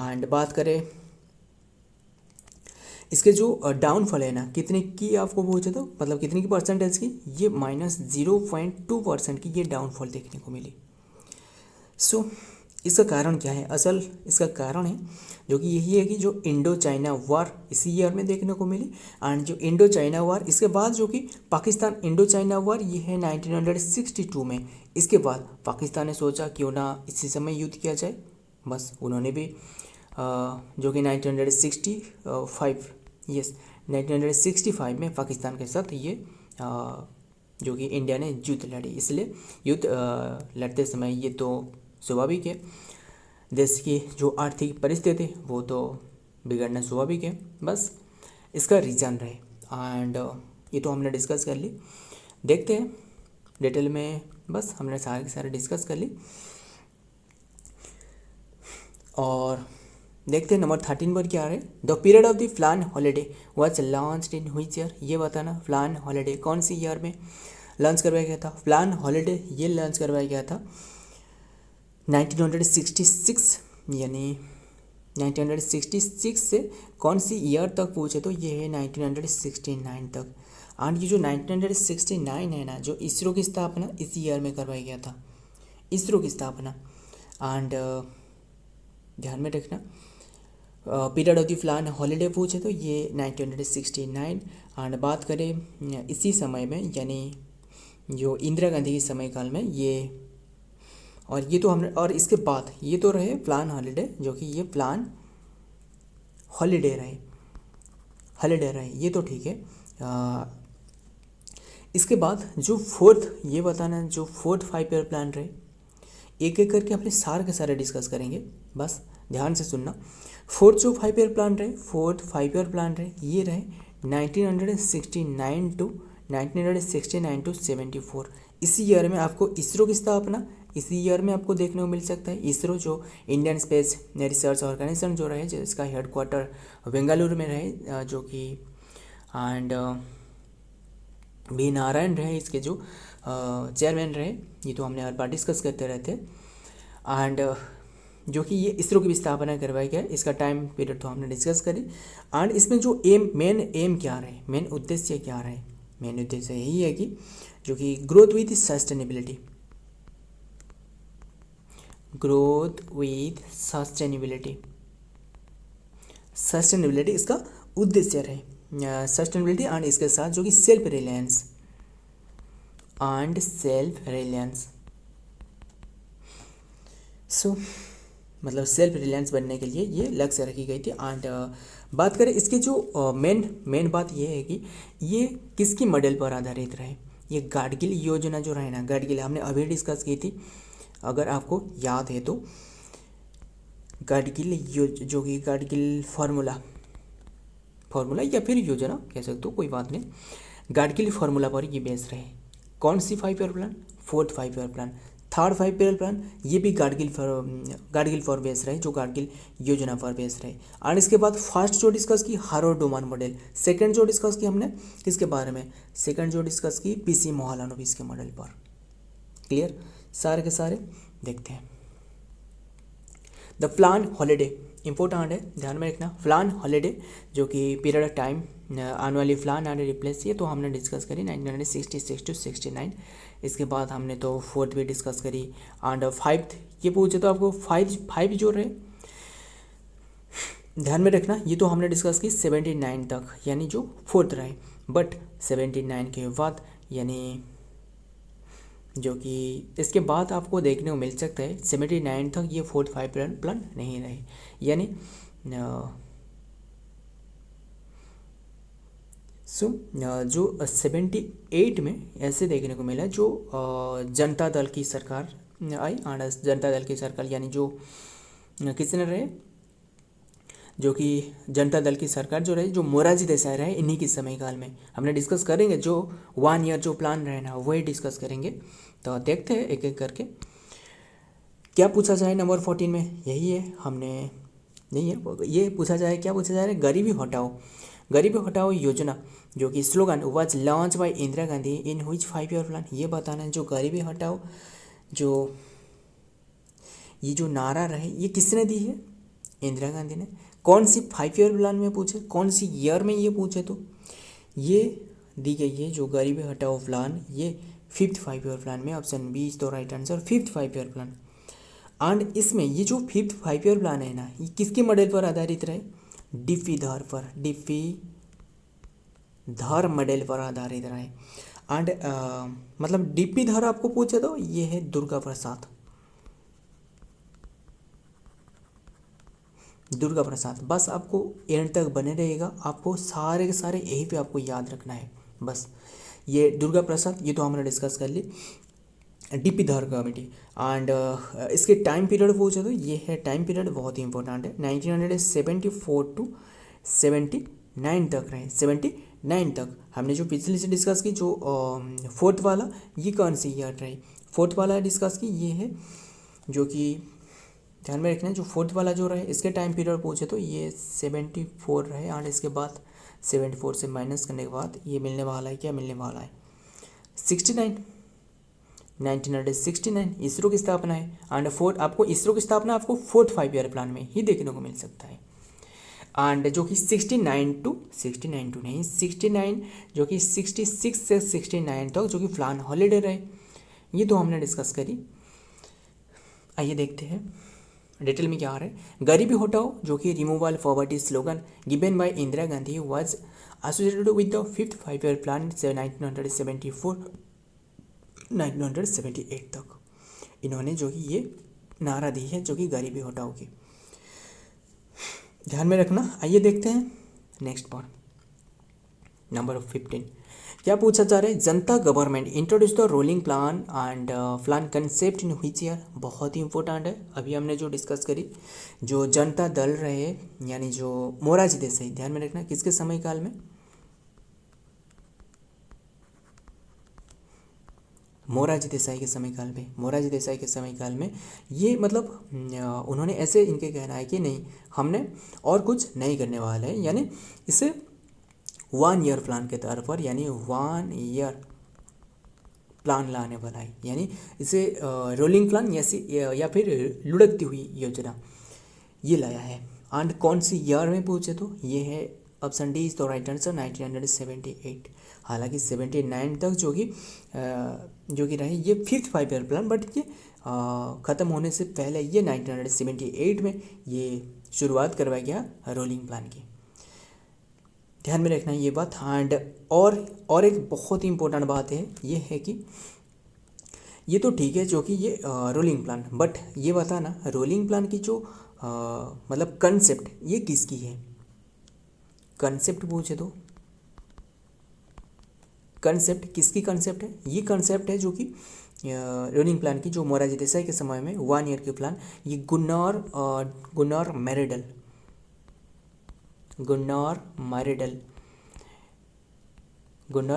एंड बात करें इसके जो डाउनफॉल है ना कितने की आपको पूछे तो मतलब कितने की परसेंटेज की, ये -0.2% की ये डाउनफॉल देखने को मिली। सो इसका कारण क्या है, असल इसका कारण है जो कि यही है कि जो इंडो चाइना वार इसी ईयर में देखने को मिली। एंड जो इंडो चाइना वार इसके बाद जो कि पाकिस्तान इंडो चाइना वार ये है 1962 में। इसके बाद पाकिस्तान ने सोचा क्यों ना इसी समय युद्ध किया जाए, बस उन्होंने भी जो कि 1965 में पाकिस्तान के साथ ये जो कि इंडिया ने युद्ध लड़ी। इसलिए युद्ध लड़ते समय ये तो स्वाभाविक है, देश की जो आर्थिक परिस्थिति वो तो बिगड़ना स्वाभाविक है, बस इसका रीज़न रहे। एंड ये तो हमने डिस्कस कर ली, देखते हैं डिटेल में, बस हमने सारे के सारे डिस्कस कर ली। और देखते हैं नंबर 13 पर क्या है, the period of the plan holiday was launched in which year, ये बताना। प्लान हॉलीडे कौन सी ईयर में लॉन्च करवाया गया था, प्लान हॉलीडे ये लॉन्च करवाया गया था 1966, यानी 1966 से कौन सी ईयर तक पूछे तो ये है 1969 तक। एंड ये जो 1969 है ना, जो इसरो की स्थापना इसी ईयर में करवाया गया था, इसरो की स्थापना। एंड ध्यान में रखना period of the plan holiday पूछे तो ये 1969। एंड बात करें इसी समय में यानी जो इंदिरा गांधी के समय काल में ये, और ये तो हमने, और इसके बाद ये तो रहे प्लान हॉलीडे जो कि ये प्लान हॉलीडे रहे ये तो ठीक है। इसके बाद जो फोर्थ ये बताना, जो फोर्थ 5 ईयर प्लान रहे एक एक करके अपने सारे के सारे डिस्कस करेंगे, बस ध्यान से सुनना। फोर्थ जो 5 ईयर प्लान रहे, फोर्थ 5 ईयर प्लान रहे ये रहे 1969 टू 74। इसी ईयर में आपको इसरो की स्थापना इसी ईयर में आपको देखने को मिल सकता है। इसरो जो इंडियन स्पेस रिसर्च ऑर्गेनाइजेशन जो रहे, जिसका हेडक्वार्टर बेंगलुरु में रहे, जो कि एंड बी नारायण रहे इसके जो चेयरमैन रहे, ये तो हमने हर बार डिस्कस करते रहते। एंड जो कि ये इसरो की भी स्थापना करवाई गया, इसका टाइम पीरियड तो हमने डिस्कस करी। एंड इसमें जो मेन एम क्या रहे, मेन उद्देश्य क्या रहे, मेन उद्देश्य यही है कि जो कि ग्रोथ विथ सस्टेनेबिलिटी इसका उद्देश्य रहे, सस्टेनेबिलिटी। एंड इसके साथ जो कि सेल्फ रिलायंस सो मतलब सेल्फ रिलायंस बनने के लिए ये लक्ष्य रखी गई थी। एंड बात करें इसकी जो मेन बात ये है कि ये किसकी मॉडल पर आधारित रहे, ये गाडगिल योजना जो रहे ना, गाडगिल हमने अभी डिस्कस की थी अगर आपको याद है तो। गाडगिल जो कि गाडगिल फार्मूला या फिर योजना कह सकते हो, कोई बात नहीं, गाडगिल फार्मूला पर ये बेस रहे। कौन सी 5 year plan, fourth 5 year plan. Third 5 year plan ये भी गाडगिल फॉर बेस रहे, जो गाडगिल योजना पर बेस रहे। और इसके बाद फर्स्ट जो डिस्कस की हारोल्ड डोमान मॉडल, सेकंड जो डिस्कस की हमने किसके बारे में, सेकंड जो डिस्कस की पीसी मोहलानोबिस के मॉडल पर। क्लियर, सारे के सारे देखते हैं। द प्लान हॉलीडे इंपॉर्टेंट है, ध्यान में रखना। प्लान हॉलीडे जो कि period of time annually plan and replace, ये तो हमने डिस्कस करी 1966 to 69। इसके बाद हमने तो फोर्थ भी डिस्कस करी एंड फाइव्थ ये पूछे तो आपको फाइव जो रहे ध्यान में रखना, ये तो हमने डिस्कस की 79 तक, यानी जो फोर्थ रहे। बट 79 के बाद यानी जो कि इसके बाद आपको देखने को मिल सकता है 79 तक ये 4-5 प्लान नहीं रहे, यानी जो 78 में ऐसे देखने को मिला जो जनता दल की सरकार आई। और जनता दल की सरकार यानी जो किसने रहे, जो कि जनता दल की सरकार जो रही, जो मोरारजी देसाई रहे, इन्हीं के समयकाल में हमने डिस्कस करेंगे। जो 1 ईयर जो प्लान रहे ना वही डिस्कस करेंगे। तो देखते हैं एक एक करके क्या पूछा जाए। नंबर 14 में यही है, हमने नहीं है ये पूछा जाए, क्या पूछा जा रहा है, गरीबी हटाओ योजना जो कि slogan was launch by Indira Gandhi in which 5 year plan. ये बताना है जो गरीबी हटाओ जो ये जो नारा रहे ये किसने दी है, इंदिरा गांधी ने। कौन सी 5 ईयर प्लान में पूछे, कौन सी ईयर में ये पूछे तो ये दी गई है जो गरीबी हटाओ प्लान, ये 5th 5 ईयर प्लान में। ऑप्शन बी इज तो right answer, 5th 5 year plan. And इसमें ये जो 5th 5 ईयर प्लान है ना, ये किसके मॉडल पर आधारित रहे, डिफी धर मॉडल पर आधारित रहे। एंड मतलब डिफी धर आपको पूछे तो ये है दुर्गा प्रसाद। बस आपको एंड तक बने रहेगा, आपको सारे के सारे यही पे आपको याद रखना है। बस ये दुर्गा प्रसाद ये तो हमने डिस्कस कर ली, डीपी धर कमेटी। एंड इसके टाइम पीरियड पूछे तो ये है टाइम पीरियड बहुत ही इंपॉर्टेंट है, 1974 to 79 तक रहे। 79 तक हमने जो पिछले से डिस्कस की जो फोर्थ वाला ये कौन सी ईयर रहे, फोर्थ वाला डिस्कस की ये है जो कि ध्यान में रखना है। जो फोर्थ वाला जो रहे इसके टाइम पीरियड पूछे तो ये 74 रहे। और इसके बाद 74 से माइनस करने के बाद ये मिलने वाला है, क्या मिलने वाला है 69, 1969 इसरो की स्थापना है। एंड फोर्थ आपको इसरो की स्थापना आपको 4th 5 ईयर प्लान में ही देखने को मिल सकता है। एंड जो कि 69 जो कि 66 से 69 तक जो कि प्लान हॉलीडे रहे, ये तो हमने डिस्कस करी। आइए देखते हैं डिटेल में क्या आ रहा है। गरीबी हटाओ जो कि removal poverty slogan given by Indira Gandhi was associated with the 5th 5 year plan 1978 तक इन्होंने जो कि ये नारा दी है जो कि गरीबी हटाओ की, ध्यान में रखना। आइए देखते हैं नेक्स्ट पार्ट नंबर 15 क्या पूछा जा रहा है। जनता government introduce the rolling plan and plan concept in which year, बहुत ही इंपॉर्टेंट है। अभी हमने जो डिस्कस करी जो जनता दल रहे यानी जो मोरारजी देसाई, ध्यान में रखना किसके समय काल में, मोरारजी देसाई के समय काल में ये मतलब उन्होंने ऐसे इनके कहना है कि नहीं हमने और कुछ नहीं करने वाले हैं, यानी इसे 1 ईयर प्लान के तौर पर, यानी 1 ईयर प्लान लाने वाला है, यानी इसे रोलिंग प्लान या फिर लुढ़कती हुई योजना ये लाया है। एंड कौन सी ईयर में पूछे तो ये है ऑप्शन डी इज तो राइट आंसर 1978। हालांकि 79 तक जो कि रहे ये 5th 5 ईयर प्लान, बट ये ख़त्म होने से पहले ये 1978 में ये शुरुआत करवाया गया रोलिंग प्लान की, ध्यान में रखना ये बात। एंड और एक बहुत ही इंपॉर्टेंट बात है ये है कि ये तो ठीक है जो कि ये रोलिंग प्लान, बट ये बताना रोलिंग प्लान की जो मतलब कंसेप्ट ये किसकी है, कंसेप्ट पूछे तो कंसेप्ट किसकी कंसेप्ट है, ये कंसेप्ट है जो कि रोलिंग प्लान की जो मोरारजी देसाई के समय में 1 ईयर के प्लान, ये गुन्नार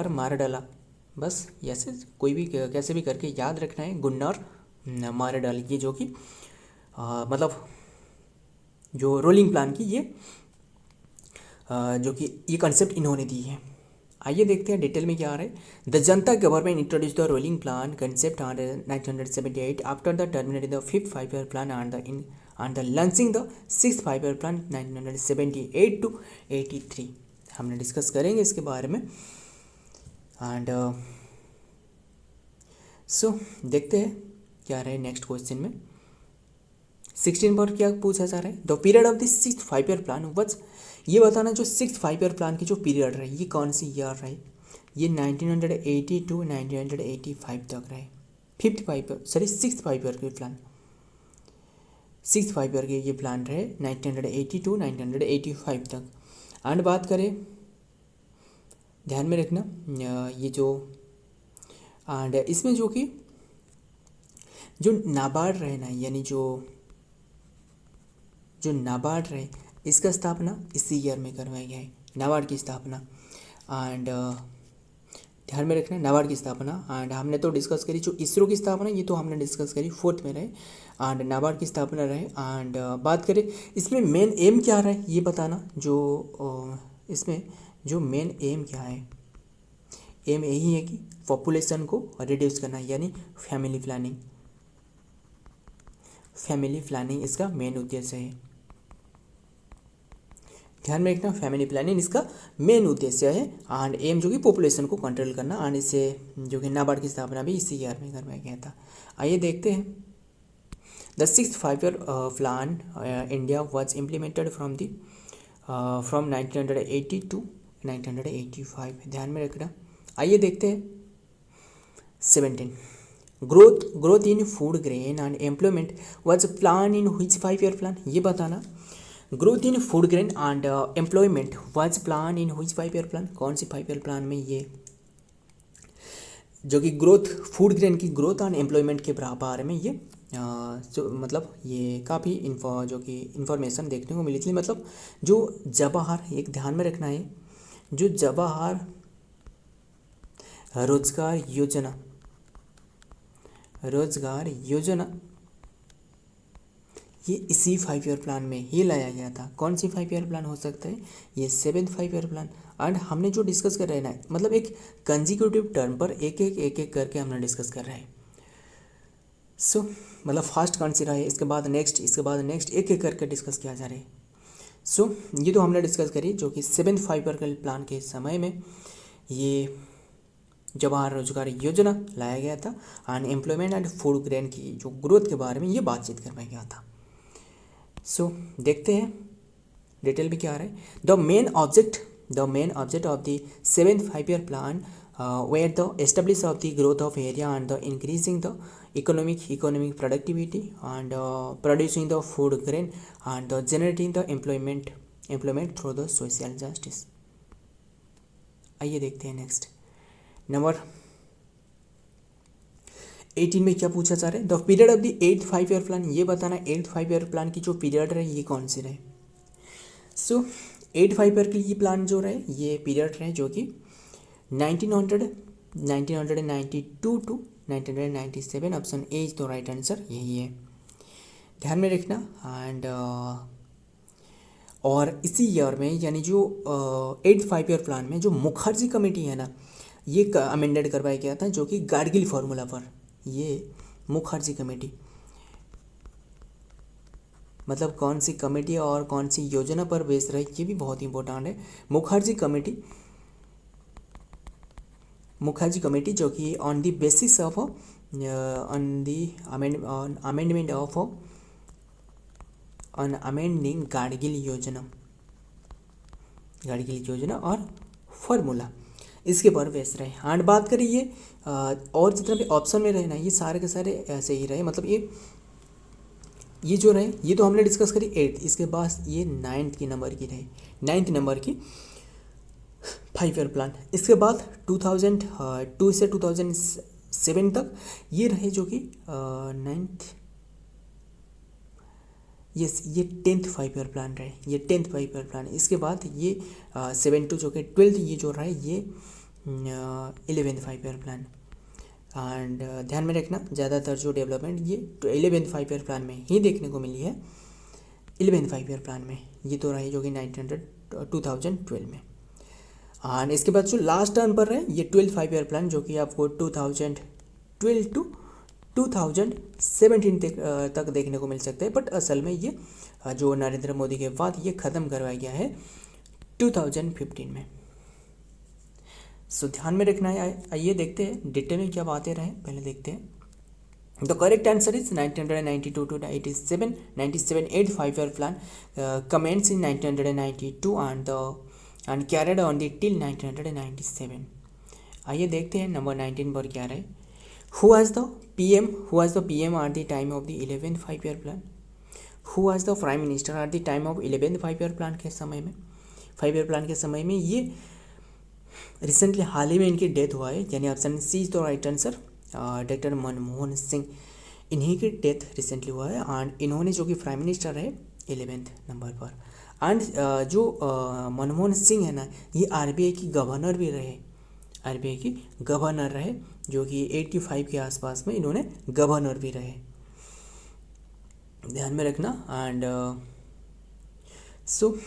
मारेडला, बस ऐसे कोई भी कैसे भी करके याद रखना है, गुन्नार मारे डाल की, जो कि मतलब जो रोलिंग प्लान की ये जो कि ये कंसेप्ट इन्होंने दी है। आइए देखते हैं डिटेल में क्या आ रहा है। The Janata government introduce the rolling plan concept on 1978 after the terminated the 5th 5-year plan and the launching the 6th 5-year plan 1978 to 83। हमने डिस्कस करेंगे इसके बारे में। एंड सो देखते हैं क्या रहे नेक्स्ट क्वेश्चन में। 16 पर क्या पूछा जा रहा है, the period of the 6th 5-year plan वच, ये बताना जो 6th 5-year प्लान की जो पीरियड रहे ये कौन सी ईयर रहे, ये 1980 टू 1985 तक रहे। 6th 5-year के प्लान, 6th 5-year के ये प्लान रहे 1980 टू 1985 तक। एंड बात करें, ध्यान में रखना ये जो एंड इसमें जो कि जो नाबार्ड रहे ना, यानी जो नाबार्ड रहे इसका स्थापना इसी ईयर में करवाया गया है, नाबार्ड की स्थापना। एंड ध्यान में रखना नाबार्ड की स्थापना। एंड हमने तो डिस्कस करी जो इसरो की स्थापना, ये तो हमने डिस्कस करी 4th में रहे, एंड नाबार्ड की स्थापना रहे। एंड बात करें इसमें मेन एम क्या रहा है ये बताना, जो इसमें जो मेन एम क्या है, एम यही है कि पॉपुलेशन को रिड्यूस करना, यानी फैमिली प्लानिंग इसका मेन उद्देश्य है। ध्यान में रखना फैमिली प्लानिंग इसका मेन उद्देश्य है। एंड एम जो कि पॉपुलेशन को कंट्रोल करना, एंड इससे जो कि नाबार्ड की स्थापना भी इसी ईयर में करवाया गया था। आइए देखते हैं। The 6th 5-year plan India was implemented from 1980 to 1985। ध्यान में रखना। आइए देखते हैं 17 growth in food grain and employment was plan in which 5-year plan, ये बताना। Growth in food grain and employment was plan in which 5-year plan, कौन सी 5-year प्लान में ये जो कि ग्रोथ फूड ग्रेन की ग्रोथ एंड एम्प्लॉयमेंट के बारे में ये जो मतलब ये काफ़ी जो कि इंफॉर्मेशन देखने को मिली थी। मतलब जो जवाहर, एक ध्यान में रखना है, जो जवाहर रोजगार योजना ये इसी 5-year प्लान में ही लाया गया था। कौन सी 5-year प्लान हो सकता है, ये 7th 5-year प्लान। एंड हमने जो डिस्कस कर रहे हैं ना, मतलब एक कंजिक्यूटिव टर्म पर एक एक करके हमने डिस्कस कर रहे हैं। सो मतलब फास्ट कौन सी रहा है, इसके बाद नेक्स्ट एक एक करके डिस्कस किया जा रहा है। सो ये तो हमने डिस्कस करी जो कि 7th 5-year प्लान के समय में ये जवाहर रोजगार योजना लाया गया था, and employment and food grain की जो ग्रोथ के बारे में ये बातचीत करवाया गया था। सो देखते हैं डिटेल में क्या आ रहा है। The main object of the 7th 5-year plan were the establish of the growth of area and the increasing the economic productivity and producing the food grain and the generating the employment through the social justice. आइए देखते हैं नेक्स्ट नंबर 18 में क्या पूछा जा रहा है। The period of the 8th 5-year plan, ये बताना 8th 5-year प्लान की जो पीरियड रहे ये कौन सी रहे। सो 8th 5-year की ये प्लान जो रहे ये पीरियड रहे जो कि 1992 to 1997। Option A is the right answer, यही है, ध्यान में रखना। एंड और इसी ईयर में यानी जो 8th 5-year प्लान में जो मुखर्जी कमेटी है ना, ये अमेंडेड करवाया गया था, जो कि गाडगिल फार्मूला पर, ये मुखर्जी कमेटी मतलब कौन सी कमेटी और कौन सी योजना पर बेस रही, ये भी बहुत इंपॉर्टेंट है। मुखर्जी कमेटी जो कि on the basis of amending Gadgil योजना और फार्मूला इसके पर बेस रहे। एंड बात करें ये और जितना भी ऑप्शन में रहे ना, ये सारे के सारे ऐसे ही रहे। मतलब ये जो रहे ये तो हमने डिस्कस करी 8th, इसके बाद ये 9th नंबर की 5-year प्लान। इसके बाद 2002 से 2007 तक ये रहे जो कि 9th, ये 10th 5-year प्लान रहे, ये 10th 5-year प्लान। इसके बाद ये 7 to जो कि 12th ये जो रहा है ये 11th 5-year प्लान। एंड ध्यान में रखना ज़्यादातर जो डेवलपमेंट ये 11th 5 ईयर प्लान में ही देखने को मिली है। 11th 5 ईयर प्लान में ये तो रही जो कि 2012 में। एंड इसके बाद जो लास्ट टर्म पर है ये 12th 5 ईयर प्लान जो कि आपको 2012 टू 2017 तक देखने को मिल सकता है, बट असल में ये जो नरेंद्र मोदी के बाद ये ख़त्म करवाया गया है 2015 में। सो ध्यान में रखना है। आइए देखते हैं डिटेल में क्या बातें रहे, पहले देखते हैं। The correct answer is 1992 to 87 8 5 year plan commenced in 1992 and carried on till 1997। आइए देखते हैं नंबर 19 पर क्या रहे। Who was the PM at the time of the 11th 5 year plan? Who was the Prime Minister at the time of 11th 5 year plan के समय में, 5 year plan के समय में ये रिसेंटली हाल ही में इनकी डेथ हुआ है, यानी option C is the right answer. Doctor Manmohan Singh, इन्हीं की डेथ रिसेंटली हुआ है एंड इन्होंने जो कि प्राइम मिनिस्टर है 11th नंबर पर। एंड जो मनमोहन सिंह है ना, ये आरबीआई की गवर्नर भी रहे, आरबीआई की गवर्नर रहे, जो कि 85 के आसपास में इन्होंने गवर्नर भी रहे, ध्यान में रखना। एंड सो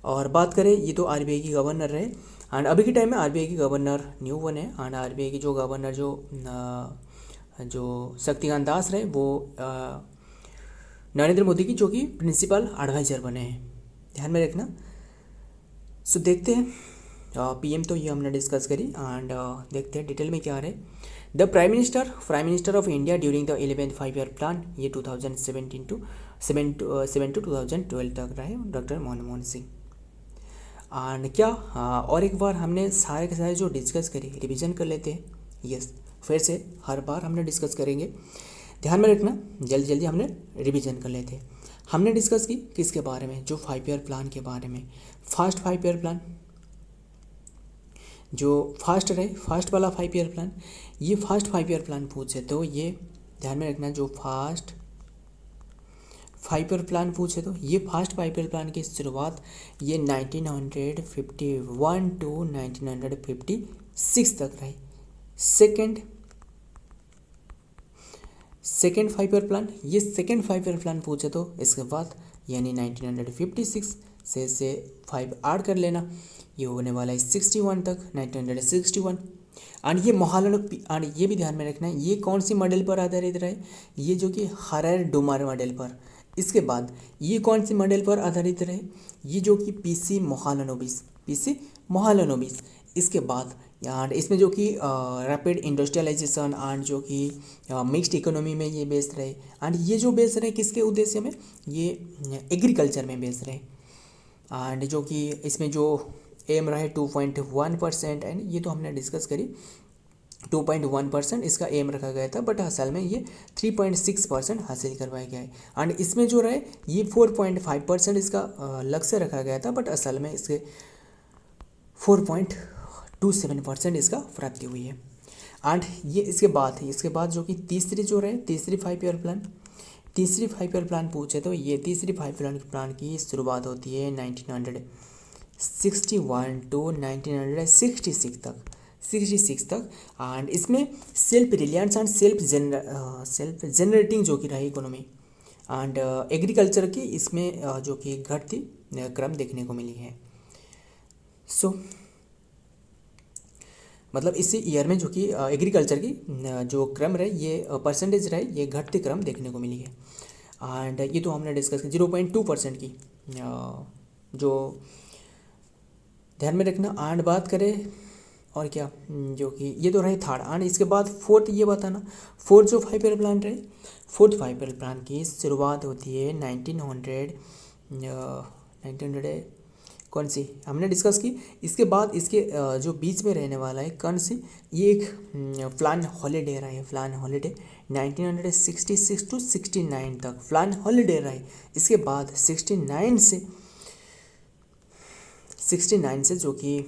और बात करें, ये तो आरबीआई की गवर्नर रहे एंड अभी के टाइम में आरबीआई की गवर्नर न्यू बने एंड आरबीआई की जो गवर्नर जो शक्तिकांत दास रहे वो नरेंद्र मोदी की जो कि प्रिंसिपल एडवाइज़र बने हैं, ध्यान में रखना। सो देखते हैं, पीएम तो ये हमने डिस्कस करी एंड देखते हैं डिटेल में क्या रहे। The prime minister of India during the 11th 5 year plan, ये 2017 to 2012 तक रहे डॉक्टर मनमोहन सिंह। एंड क्या और एक बार हमने सारे के सारे जो डिस्कस करी रिवीजन कर लेते हैं। यस, फिर से हर बार हमने डिस्कस करेंगे, ध्यान में रखना, जल्दी जल्दी हमने रिवीजन कर लेते हैं। हमने डिस्कस की किसके बारे में, जो 5 ईयर प्लान के बारे में। फर्स्ट 5 ईयर प्लान जो फर्स्ट रहे, फर्स्ट वाला 5 ईयर प्लान, ये फर्स्ट 5 ईयर प्लान पूछे तो ये ध्यान में रखना, जो फर्स्ट 5 ईयर प्लान पूछे तो ये फर्स्ट 5 ईयर प्लान की शुरुआत ये 1951 to 1956 तक रही। सेकेंड 5 ईयर प्लान, ये सेकेंड 5 ईयर प्लान पूछे तो इसके बाद यानी 1956 से 5 ऐड कर लेना, ये होने वाला है 61 तक, 1961। एंड ये एंड ये भी ध्यान में रखना है, ये कौन सी मॉडल पर आधारित रहे, ये जो कि हरर-डुमर मॉडल पर। इसके बाद ये कौन सी मॉडल पर आधारित रहे, ये जो कि पीसी मोहालानोबिस। इसके बाद एंड इसमें जो कि रैपिड इंडस्ट्रियलाइजेशन एंड जो कि मिक्स्ड इकोनॉमी में ये बेस्ड रहे। एंड ये जो बेस्ड रहे किसके उद्देश्य में, ये एग्रीकल्चर में बेस्ड रहे। एंड जो कि इसमें जो एम रहे 2.1% एंड ये तो हमने डिस्कस करी, 2.1% इसका एम रखा गया था, बट असल में ये 3.6% हासिल करवाया गया है। एंड इसमें जो रहे ये 4.5% इसका लक्ष्य रखा गया था, बट असल में इसके 4.27% इसका प्राप्ति हुई है। एंड ये इसके बाद जो कि तीसरी 5 ईयर प्लान पूछे तो ये तीसरी 5 ईयर प्लान की शुरुआत होती है 1961 to 1966 तक। एंड इसमें self reliance and self generating जो कि रही इकोनॉमी एंड एग्रीकल्चर की इसमें जो कि घटती क्रम देखने को मिली है। सो मतलब इसी ईयर में जो कि एग्रीकल्चर की जो क्रम रहे, ये परसेंटेज रहे, ये घटती क्रम देखने को मिली है। एंड ये तो हमने डिस्कस की 0.2% की जो ध्यान में रखना। एंड बात करें और क्या, जो कि ये तो रहे थर्ड। एंड इसके बाद फोर्थ, ये बताना फोर्थ जो 5 ईयर प्लान रहे, फोर्थ 5 ईयर प्लान की शुरुआत होती है 1900 कौन सी हमने डिस्कस की। इसके बाद इसके जो बीच में रहने वाला है कौन सी, ये एक प्लान हॉलीडे रहा है, प्लान हॉलीडे 1966 to 69 तक प्लान हॉलीडे रहा है। इसके बाद 69 से जो कि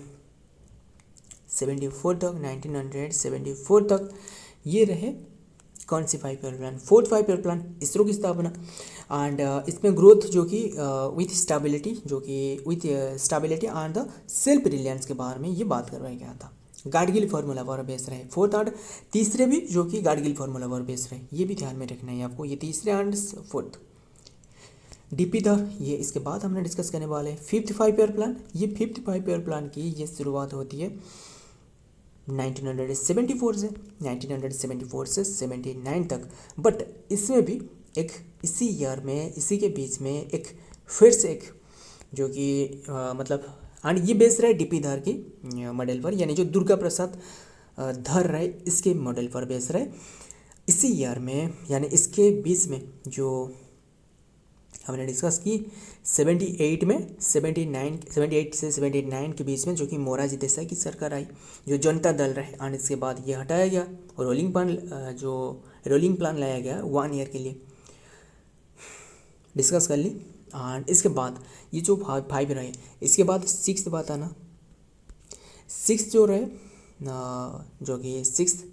74 तक, 1974 तक ये रहे कौन सी 5 year plan, fourth 5 year plan, ISRO की स्थापना। एंड इसमें ग्रोथ जो कि with stability and the self reliance के बारे में ये बात करवाया गया था। गाडगिल फार्मूला पर बेस रहे। फोर्थ एंड तीसरे भी जो कि गाडगिल फार्मूला पर बेस रहे, ये भी ध्यान में रखना है आपको, ये तीसरे एंड फोर्थ। डीपी दर ये इसके बाद हमने डिस्कस करने वाले हैं। फिफ्थ 5 ईयर प्लान, ये फिफ्थ 5 ईयर प्लान की ये शुरुआत होती है 1974 से, 1974 से 79 तक। बट इसमें भी एक इसी ईयर में, इसी के बीच में एक फिर से एक जो कि मतलब एंड ये बेस रहा है डीपी धर की मॉडल पर, यानी जो दुर्गा प्रसाद धर रहे इसके मॉडल पर बेस रहे। इसी ईयर में यानी इसके बीच में जो हमने डिस्कस की 78 में 78 से 79 के बीच में, जो कि मोरारजी देसाई की सरकार आई, जो जनता दल रहे, और इसके बाद ये हटाया गया और रोलिंग प्लान लाया गया 1 ईयर के लिए, डिस्कस कर ली। एंड इसके बाद ये जो 5 रहे, इसके बाद 6 बात आना, 6 जो रहे जो कि 6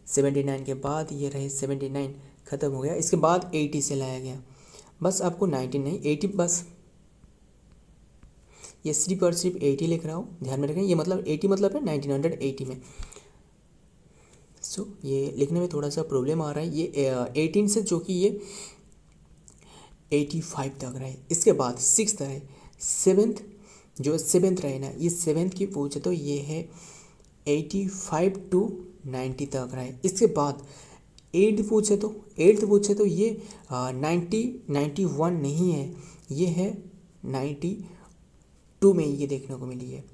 79 के बाद ये रहे 79 ख़त्म हो गया। इसके बाद 80 से लाया गया, बस आपको 19 नहीं 80, बस ये सिर्फ और सिर्फ 80 लिख रहा हूँ, ध्यान में रखें। ये मतलब 80 मतलब है 1980 में। सो ये लिखने में थोड़ा सा प्रॉब्लम आ रहा है। ये 18 से जो कि ये 85 तक रहे। इसके बाद 6 रहे, 7th जो 7th रहे ना, ये 7th की पूछे तो ये है 85 टू 90 तक रहे। इसके बाद 8th पूछे तो ये 91 नहीं है, ये है 92 में ये देखने को मिली है।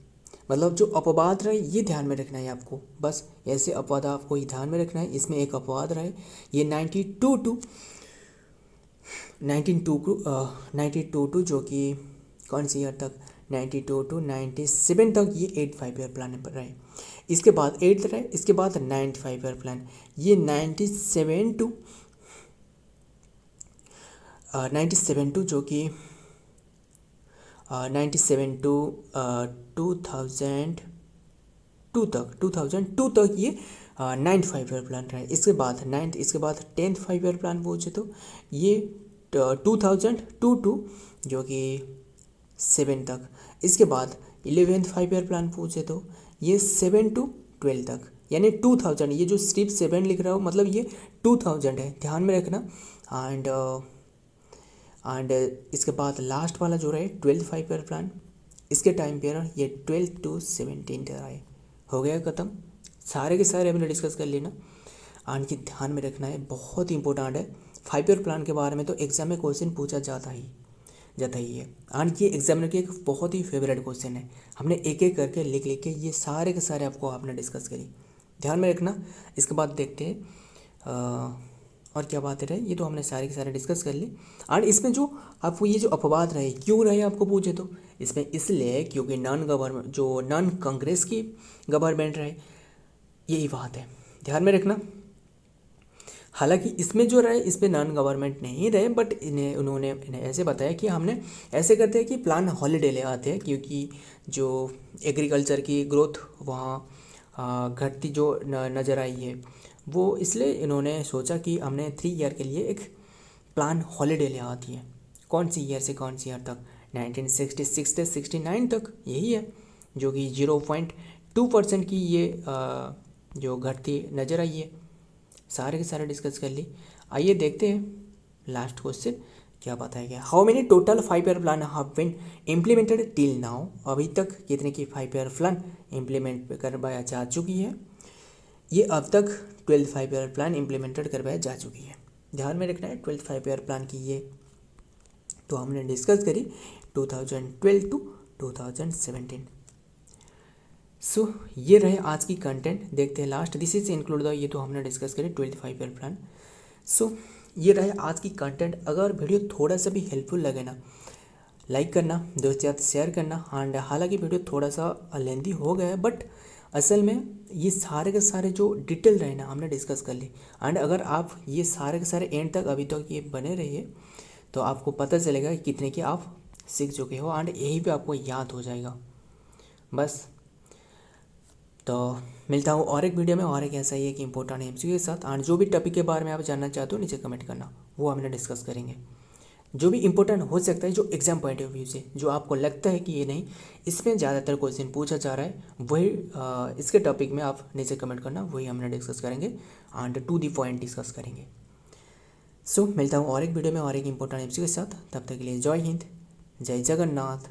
मतलब जो अपवाद रहे ये ध्यान में रखना है आपको, बस ऐसे अपवाद आपको ये ध्यान में रखना है। इसमें एक अपवाद रहे, ये 92 टू जो कि कौन सी ईयर तक, 92 टू 97 तक ये 85 ईयर प्लान पर रहे। इसके बाद 8th रहे, इसके बाद 95 ईयर प्लान, ये 97 टू जो कि 97 टू 2002 तक ये 95 ईयर प्लान रहे। इसके बाद 10th 5 ईयर प्लान पूछे तो ये 2002 टू जो कि 7 तक। इसके बाद 11th 5 ईयर प्लान पूछे तो ये 7 टू 12 तक, यानी 2000, ये जो सिर्फ 7 लिख रहा हूँ मतलब ये 2000 है, ध्यान में रखना। एंड इसके बाद लास्ट वाला जो रहे 12th 5 ईयर प्लान, इसके टाइम पीरियड ये 12 टू 17 रहे। हो गया ख़त्म, सारे के सारे हमने डिस्कस कर लेना। एंड ये ध्यान में रखना है, बहुत ही इंपॉर्टेंट है। 5 ईयर प्लान के बारे में तो एग्जाम में क्वेश्चन पूछा जाता ही है। एंड ये एग्जामिनर के एक बहुत ही फेवरेट क्वेश्चन है। हमने एक एक करके लिख के ये सारे के सारे आपको आपने डिस्कस करी, ध्यान में रखना। इसके बाद देखते हैं और क्या बातें रहे, ये तो हमने सारे के सारे डिस्कस कर ली। एंड इसमें जो आपको ये जो अपवाद रहे क्यों रहे आपको पूछे तो इसमें इसलिए क्योंकि नॉन कांग्रेस की गवर्नमेंट रहे, यही बात है, ध्यान में रखना। हालांकि इसमें जो रहे इस पर नॉन गवर्नमेंट नहीं रहे, बट उन्होंने ऐसे बताया कि हमने ऐसे करते हैं कि प्लान हॉलीडे ले आते हैं, क्योंकि जो एग्रीकल्चर की ग्रोथ वहाँ घटती जो नज़र आई है, वो इसलिए इन्होंने सोचा कि हमने 3 ईयर के लिए एक प्लान हॉलीडे ले आती है। कौन सी ईयर से कौन सी ईयर तक, 1966 से 69 तक, यही है जो कि 0.2% की ये जो घटती नज़र आई है। सारे के सारे डिस्कस कर ली। आइए देखते हैं लास्ट क्वेश्चन क्या बताया गया। How many total 5 year plan have been implemented till now, अभी तक कितने की 5 ईयर प्लान इम्प्लीमेंट करवाया जा चुकी है। ये अब तक 12th 5 ईयर प्लान इम्प्लीमेंटेड करवाया जा चुकी है, ध्यान में रखना है। 12th 5 ईयर प्लान की ये तो हमने डिस्कस करी 2012 टू 2017। सो ये रहे आज की कंटेंट, देखते हैं last, this is include the, ये तो हमने डिस्कस करी 12th 5 ईयर प्लान। सो ये रहे आज की कंटेंट। अगर वीडियो थोड़ा सा भी हेल्पफुल लगे ना, लाइक करना, दोस्त के साथ शेयर करना। एंड हालांकि वीडियो थोड़ा सा लेंथी हो गया है, बट असल में ये सारे के सारे जो डिटेल रहे ना हमने डिस्कस कर ली। एंड अगर आप ये सारे के सारे एंड तक अभी तक ये बने रहिए तो आपको पता चलेगा कि कितने के आप सीख चुके हो, एंड यही पे आपको याद हो जाएगा। बस तो मिलता हूँ और एक वीडियो में और एक ऐसा ही एक इम्पोर्टेंट एमसीक्यू के साथ। एंड जो भी टॉपिक के बारे में आप जानना चाहते हो नीचे कमेंट करना, वो हमने डिस्कस करेंगे। जो भी इम्पोर्टेंट हो सकता है, जो एग्जाम पॉइंट ऑफ व्यू से जो आपको लगता है कि ये नहीं, इसमें ज़्यादातर क्वेश्चन पूछा जा रहा है, वही इसके टॉपिक में आप नीचे कमेंट करना, वही हमने डिस्कस करेंगे and to the point discuss करेंगे। सो मिलता हूँ और एक वीडियो में और एक इम्पोर्टेंट एमसीक्यू के साथ। तब तक के लिए जय हिंद, जय जगन्नाथ।